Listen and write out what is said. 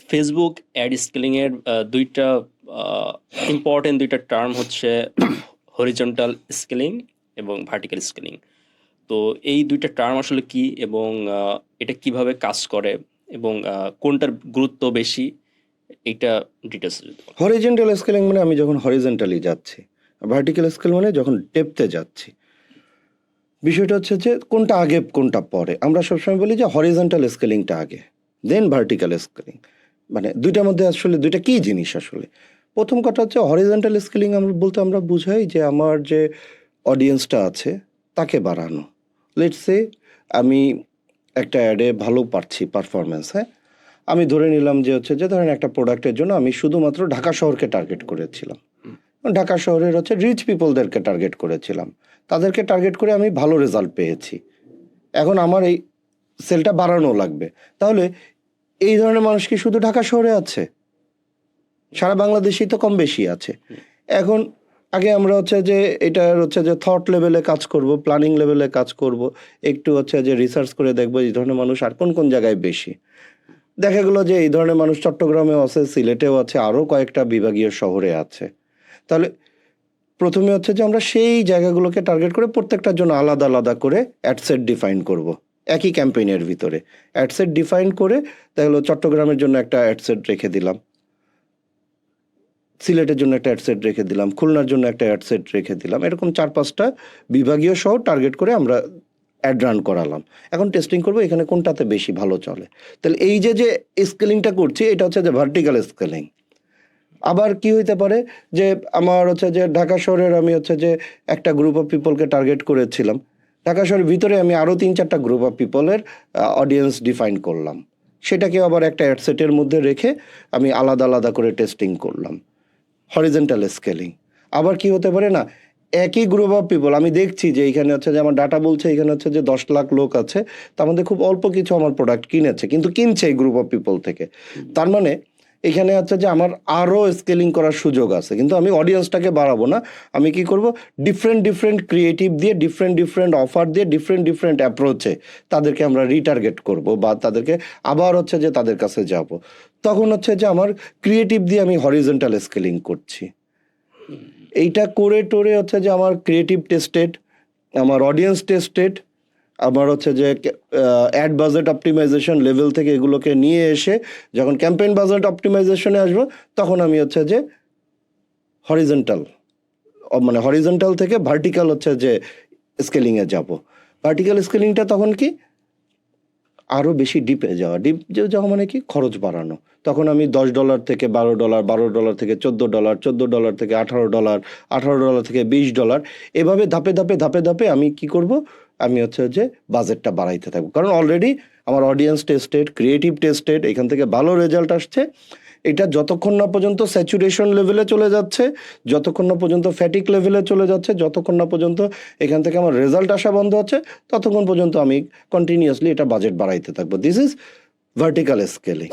Facebook ad scaling এর দুইটা important দুইটা টার্ম হচ্ছে হরিজন্টাল স্কেলিং এবং ভার্টিক্যাল স্কেলিং। তো এই দুইটা টার্ম আসলে কি এবং এটা কিভাবে কাজ করে এবং কোনটার গুরুত্ব বেশি, এটা ডিটেলস। হরিজন্টাল স্কেলিং মানে আমি যখন হরিজন্টালি যাচ্ছি, ভার্টিক্যাল স্কেল মানে যখন ডেপথে যাচ্ছি। বিষয়টা হচ্ছে যে কোনটা আগে কোনটা পরে। আমরা সবসময় বলি যে হরিজন্টাল স্কেলিংটা আগে, দেন ভার্টিক্যাল স্কেলিং। মানে দুইটার মধ্যে আসলে দুইটা কী জিনিস আসলে। প্রথম কথা হচ্ছে হরিজন্টাল স্কেলিং আমরা বলতে আমরা বুঝাই যে আমার যে অডিয়েন্সটা আছে তাকে বাড়ানো। লেটস সে আমি একটা অ্যাডে ভালো পারছি পারফরমেন্স, হ্যাঁ, আমি ধরে নিলাম যে হচ্ছে যে ধরেন একটা প্রোডাক্টের জন্য আমি শুধুমাত্র ঢাকা শহরকে টার্গেট করেছিলাম। ঢাকা শহরের হচ্ছে রিচ পিপলদেরকে টার্গেট করেছিলাম, তাদেরকে টার্গেট করে আমি ভালো রেজাল্ট পেয়েছি। এখন আমার এই সেলটা বাড়ানো লাগবে। তাহলে এই ধরনের মানুষ কি শুধু ঢাকা শহরে আছে? সারা বাংলাদেশেই তো কম বেশি আছে। এখন আগে আমরা হচ্ছে যে এটার হচ্ছে যে থট লেভেলে কাজ করব, প্ল্যানিং লেভেলে কাজ করব, একটু হচ্ছে যে রিসার্চ করে দেখবো এই ধরনের মানুষ আর কোন কোন জায়গায় বেশি। দেখা গেলো যে এই ধরনের মানুষ চট্টগ্রামেও আছে, সিলেটেও আছে, আরও কয়েকটা বিভাগীয় শহরে আছে। তাহলে প্রথমে হচ্ছে যে আমরা সেই জায়গাগুলোকে টার্গেট করে প্রত্যেকটার জন্য আলাদা আলাদা করে অ্যাডসেট ডিফাইন করব। একই ক্যাম্পেইনের ভিতরে অ্যাডসেট ডিফাইন করে তাহলে চট্টগ্রামের জন্য একটা অ্যাডসেট রেখে দিলাম, সিলেটের জন্য একটা অ্যাডসেট রেখে দিলাম, খুলনার জন্য একটা অ্যাডসেট রেখে দিলাম। এরকম 4-5টা বিভাগীয় শহর টার্গেট করে আমরা অ্যাড রান করালাম। এখন টেস্টিং করবো এখানে কোনটাতে বেশি ভালো চলে। তাহলে এই যে যে স্কেলিংটা করছি এটা হচ্ছে যে ভার্টিক্যাল স্কেলিং। আবার কি হইতে পারে যে আমার হচ্ছে যে ঢাকা শহরের আমি হচ্ছে যে একটা গ্রুপ অফ পিপলকে টার্গেট করেছিলাম, ঢাকা শহরের ভিতরে আমি আরও 3-4টা গ্রুপ অফ পিপলের অডিয়েন্স ডিফাইন করলাম, সেটাকে আবার একটা অ্যাডসেটের মধ্যে রেখে আমি আলাদা আলাদা করে টেস্টিং করলাম, হরিজন্টাল স্কেলিং। আবার কি হতে পারে না, একই গ্রুপ অফ পিপল আমি দেখছি যে এইখানে হচ্ছে যে আমার ডাটা বলছে এখানে হচ্ছে যে 10 লাখ লোক আছে, তার মধ্যে খুব অল্প কিছু আমার প্রোডাক্ট কিনেছে, কিন্তু কিনছে এই গ্রুপ অফ পিপল থেকে। তার মানে এখানে হচ্ছে যে আমার আরও স্কেলিং করার সুযোগ আছে, কিন্তু আমি অডিয়েন্সটাকে বাড়াবো না। আমি কি করব, ডিফারেন্ট ডিফারেন্ট ক্রিয়েটিভ দিয়ে, ডিফারেন্ট ডিফারেন্ট অফার দিয়ে, ডিফারেন্ট ডিফারেন্ট অ্যাপ্রোচে তাদেরকে আমরা রিটার্গেট করব বা তাদেরকে আবার হচ্ছে যে তাদের কাছে যাব। তখন হচ্ছে যে আমার ক্রিয়েটিভ দিয়ে আমি হরিজন্টাল স্কেলিং করছি। এইটা করে টোরে হচ্ছে যে আমার ক্রিয়েটিভ টেস্টেড, আমার অডিয়েন্স টেস্টেড, আমার হচ্ছে যে অ্যাড বাজেট অপটিমাইজেশন লেভেল থেকে এগুলোকে নিয়ে এসে যখন ক্যাম্পেইন বাজেট অপটিমাইজেশনে আসবো তখন আমি হচ্ছে যে হরিজন্টাল, মানে হরিজন্টাল থেকে ভার্টিক্যাল হচ্ছে যে স্কেলিংয়ে যাব। ভার্টিক্যাল স্কেলিংটা তখন কি আরও বেশি ডিপে যাওয়া, ডিপ যাওয়া মানে কি খরচ বাড়ানো। তখন আমি $10 থেকে $12, $12 থেকে $14, $14 থেকে $18, $18 থেকে $20, এভাবে ধাপে ধাপে ধাপে ধাপে আমি কি করব, আমি হচ্ছে যে বাজেটটা বাড়াইতে থাকবো। কারণ অলরেডি আমার অডিয়েন্স টেস্টেড, ক্রিয়েটিভ টেস্টেড, এখান থেকে ভালো রেজাল্ট আসছে। এটা যতক্ষণ না পর্যন্ত স্যাচুরেশন লেভেলে চলে যাচ্ছে, যতক্ষণ না পর্যন্ত ফ্যাটিক লেভেলে চলে যাচ্ছে, যতক্ষণ না পর্যন্ত এখান থেকে আমার রেজাল্ট আসা বন্ধ হচ্ছে, ততক্ষণ পর্যন্ত আমি কন্টিনিউয়াসলি এটা বাজেট বাড়াইতে থাকবো। This is vertical scaling.